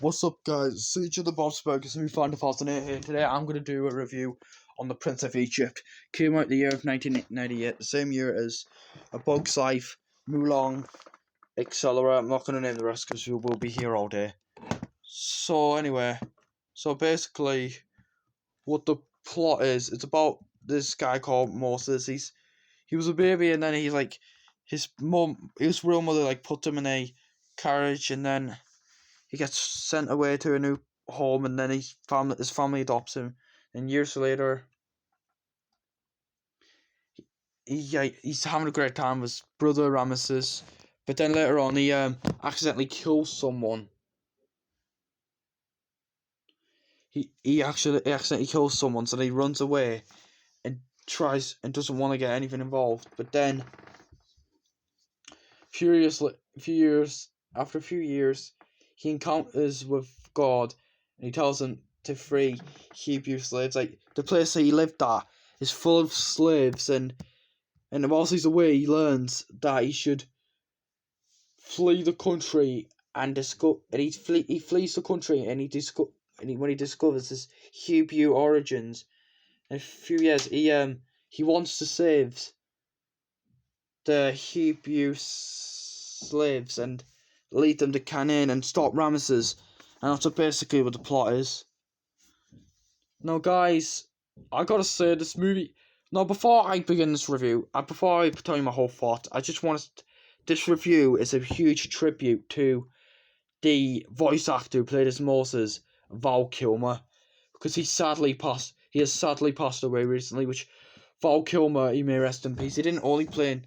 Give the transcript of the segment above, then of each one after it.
What's up, guys? Siege of the Bob's Burgers, who find the fascinating here. Today I'm going to do a review on the Prince of Egypt. Came out the year of 1998, the same year as A Bug's Life, Mulan, Accelera. I'm not going to name the rest because we will be here all day. So anyway, basically what the plot is, it's about this guy called Moses. He was a baby, and then his real mother put him in a carriage, and then he gets sent away to a new home, and then his family adopts him. And years later, he's having a great time with his brother Rameses. But then later on, he accidentally kills someone. He accidentally kills someone, so he runs away and tries and doesn't want to get anything involved. But then, after a few years, he encounters with God, and he tells him to free Hebrew slaves. Like, the place that he lived at is full of slaves, and whilst he's away, he learns that he should flee the country and he flees the country, and when he discovers his Hebrew origins, in a few years he wants to save the Hebrew slaves and lead them to Canaan and stop Rameses. And that's basically what the plot is. Now, guys, I gotta say, this movie. Now, before I begin this review, before I tell you my whole thought, I just want to. This review is a huge tribute to the voice actor who played as Moses, Val Kilmer, because he has sadly passed away recently. Which Val Kilmer, he may rest in peace. He didn't only play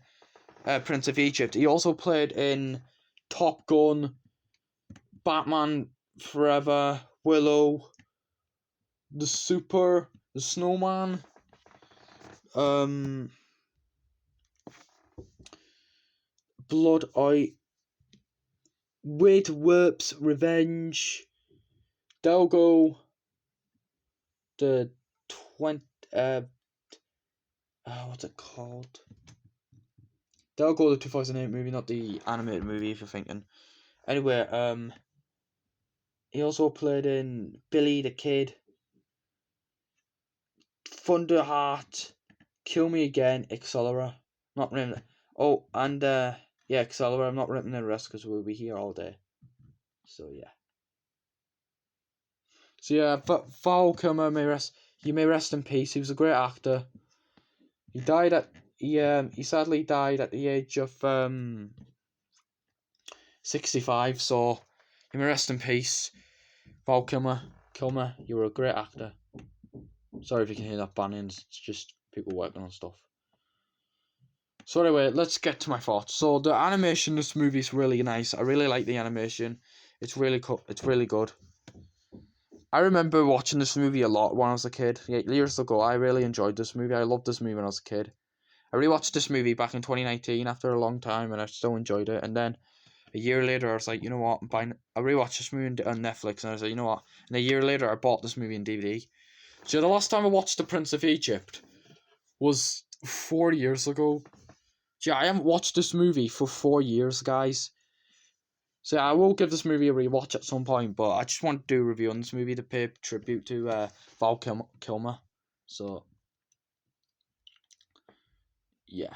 in Prince of Egypt. He also played in Top Gun, Batman Forever, Willow, The Snowman, Blood Eye, Wait Warp's Revenge, Delgo, the what's it called? Delgo, the 2008 movie, not the animated movie, if you're thinking. Anyway, he also played in Billy the Kid, Thunderheart, Kill Me Again, Accelera. Not remembering. Oh, and Accelera. I'm not remembering the rest because we'll be here all day. So yeah. But Val Kilmer he may rest in peace. He was a great actor. He sadly died at the age of 65. So he may rest in peace. Val Kilmer, you were a great actor. Sorry if you can hear that banging. It's just people working on stuff. So anyway, let's get to my thoughts. So the animation in this movie is really nice. I really like the animation. It's really good. I remember watching this movie a lot when I was a kid. 8 years ago, I really enjoyed this movie. I loved this movie when I was a kid. I rewatched this movie back in 2019 after a long time, and I still enjoyed it. And then a year later, I was like, you know what? I rewatched this movie on Netflix, and I was like, you know what? And a year later, I bought this movie in DVD. So the last time I watched The Prince of Egypt was 4 years ago. Yeah, I haven't watched this movie for 4 years, guys. So I will give this movie a rewatch at some point, but I just want to do a review on this movie to pay tribute to Val Kilmer. So, yeah.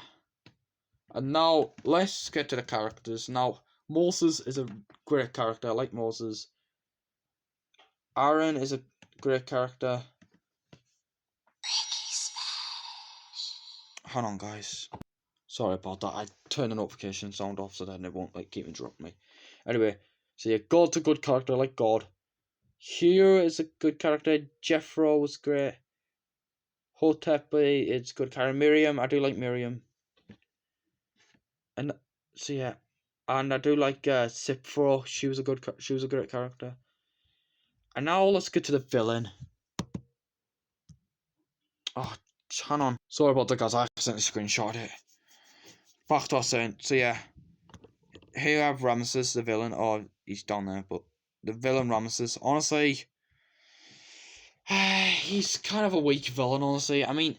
And now, let's get to the characters. Now, Moses is a great character. I like Moses. Aaron is a great character. Hang on, guys. Sorry about that. I turned the notification sound off so that it won't keep interrupting me. Anyway, so yeah, God's a good character. I like God. Hugh is a good character. Jethro was great. Hotep is a good character. Miriam, I do like Miriam. And so yeah, and I do like Sipho. She was a great character. And now let's get to the villain. Oh, hang on. Sorry about that, guys. I accidentally screenshot it. Back to what I was saying. So yeah, here I have Rameses, the villain. Oh, he's down there, but the villain Rameses. Honestly, he's kind of a weak villain. Honestly, I mean,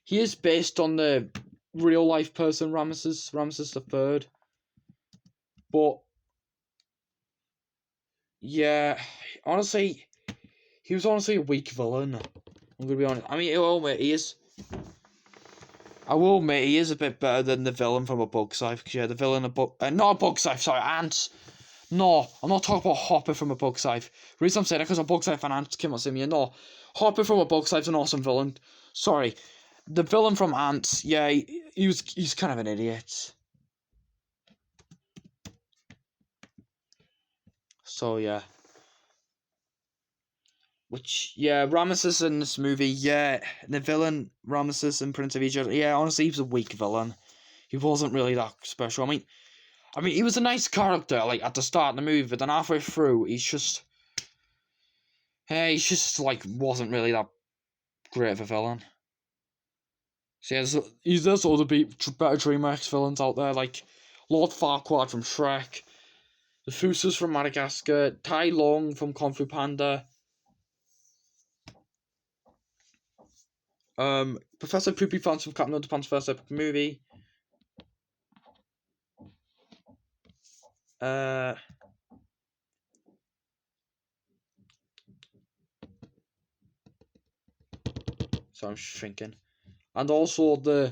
he is based on the real life person Rameses the Third. But yeah, honestly, he was honestly a weak villain. I'm gonna be honest. I mean, I will admit he is a bit better than the villain from A Bug's Life. Because yeah, the villain of not A Bug's Life. Sorry, Ants. No, I'm not talking about Hopper from A Bug's Life. The reason I'm saying that because A Bug's Life and Ants came out same year. No, Hopper from A Bug's Life's an awesome villain. Sorry, the villain from Ants. Yeah, he's kind of an idiot. So yeah. Which, yeah, Rameses in this movie, yeah, the villain, Rameses in Prince of Egypt, yeah, honestly, he was a weak villain. He wasn't really that special. I mean, he was a nice character, like, at the start of the movie, but then halfway through, like, wasn't really that great of a villain. So, yeah, there's other better DreamWorks villains out there, like Lord Farquaad from Shrek, the Fooses from Madagascar, Tai Lung from Kung Fu Panda, Professor Poopy Pants from Captain Underpants' first epic movie. So I'm thinking, and also the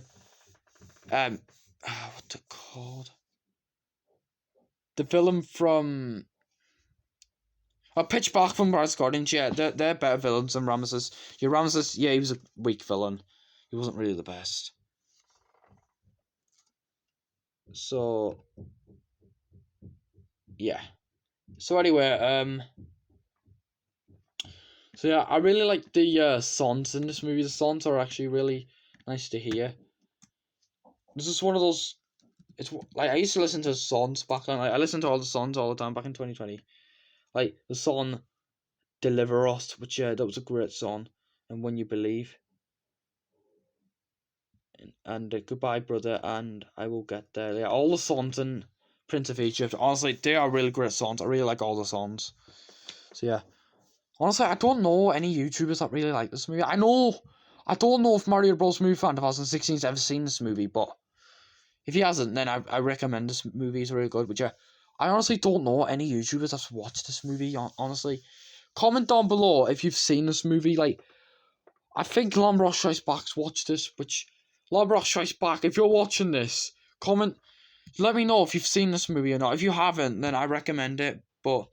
what's it called? The villain from Pitch Black from Brad's Guardians. Yeah, they're better villains than Rameses. Yeah, Rameses. Yeah, he was a weak villain. He wasn't really the best. So yeah. So anyway, so yeah, I really like the songs in this movie. The songs are actually really nice to hear. This is one of those. It's like I used to listen to songs back then. Like, I listened to all the songs all the time back in 2020. Like the song "Deliver Us," which yeah, that was a great song, and "When You Believe," and "Goodbye, Brother," and "I Will Get There." Yeah, all the songs in Prince of Egypt. Honestly, they are really great songs. I really like all the songs. So yeah. Honestly, I don't know any YouTubers that really like this movie. I don't know if Mario Bros. Movie Fan 2016 has ever seen this movie, but if he hasn't, then I recommend this movie. It's really good. But yeah, I honestly don't know any YouTubers that's watched this movie, honestly. Comment down below if you've seen this movie. Like, I think Lambros Strikes Back's watched this, which, Lambros Strikes Back, if you're watching this, comment, let me know if you've seen this movie or not. If you haven't, then I recommend it, but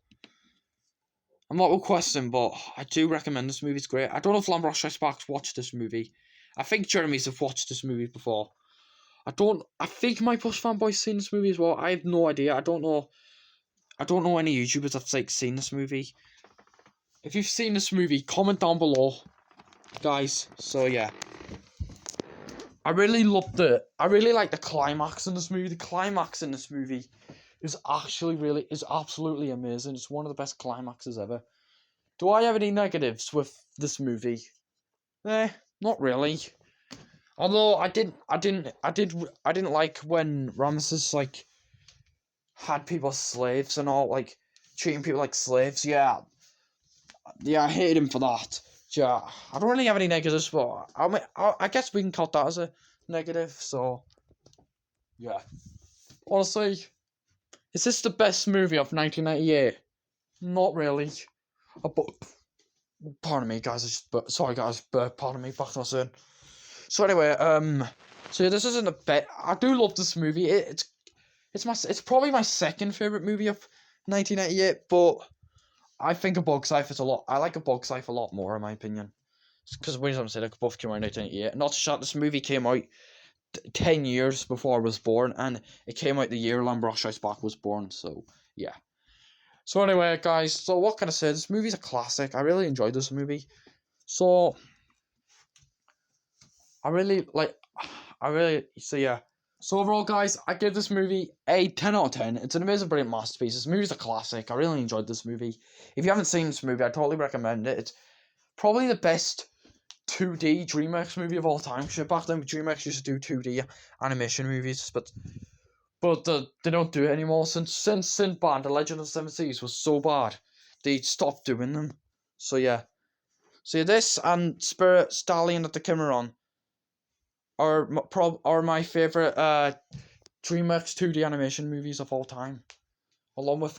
I'm not requesting, but I do recommend this movie. It's great. I don't know if Lambros Strikes Back's watched this movie. I think Jeremy's have watched this movie before. I think my Push Fanboy's seen this movie as well. I have no idea. I don't know any YouTubers that's like seen this movie. If you've seen this movie, comment down below, guys. So yeah, I really like the climax in this movie. The climax in this movie is absolutely amazing. It's one of the best climaxes ever. Do I have any negatives with this movie? Not really. Although I didn't like when Rameses like had people as slaves and all, like treating people like slaves. Yeah, I hated him for that. Yeah, I don't really have any negatives, but I guess we can count that as a negative. So yeah, honestly, is this the best movie of 1998? Not really. But pardon me, guys. Sorry, guys. Pardon me. Back to my son. So anyway, so yeah, this isn't a bet. I do love this movie. It's probably my second favorite movie of 1998, but I think A Bug's Life is a lot. I like A Bug's Life a lot more, in my opinion. Because when I'm saying, like, both came out in 1988. Not to shout, this movie came out 10 years before I was born, and it came out the year Lambros Strikes Back was born. So yeah. So anyway, guys. So what can I say? This movie's a classic. I really enjoyed this movie. So so yeah. So overall, guys, I give this movie a 10 out of 10. It's an amazing, brilliant masterpiece. This movie's a classic. I really enjoyed this movie. If you haven't seen this movie, I totally recommend it. It's probably the best 2D DreamWorks movie of all time. Because back then, DreamWorks used to do 2D animation movies, but they don't do it anymore. Since Sinbad, The Legend of the Seven Seas was so bad, they stopped doing them. So yeah. So yeah, this and Spirit Stallion at the Cimarron are my favorite DreamWorks 2D animation movies of all time. Along with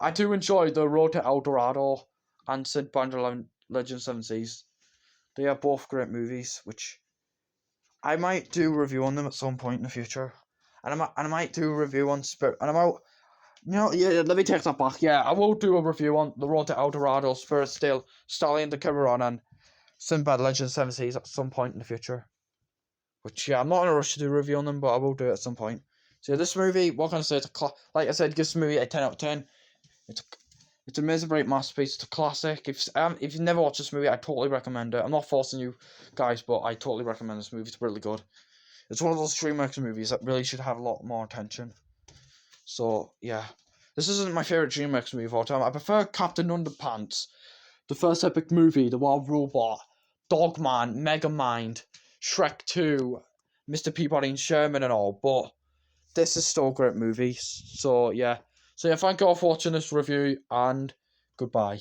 I do enjoy The Road to El Dorado and Sinbad Legend 7 Seas. They are both great movies, which I might do a review on them at some point in the future. And I might do a review on Spirit. And yeah, let me take that back. Yeah, I will do a review on The Road to El Dorado, Spirit Still, Stallion the Cimarron, and Sinbad Legend 7 Seas at some point in the future. Which, yeah, I'm not in a rush to do a review on them, but I will do it at some point. So, yeah, this movie, what can I say? Like I said, give this movie a 10 out of 10. It's a amazing, great masterpiece. It's a classic. If you've never watched this movie, I totally recommend it. I'm not forcing you guys, but I totally recommend this movie. It's really good. It's one of those DreamWorks movies that really should have a lot more attention. So, yeah. This isn't my favourite DreamWorks movie of all time. I prefer Captain Underpants, the first epic movie, The Wild Robot, Dogman, Megamind, Shrek 2, Mr. Peabody and Sherman and all, but this is still a great movie. So, yeah. So, yeah, thank you all for watching this review, and goodbye.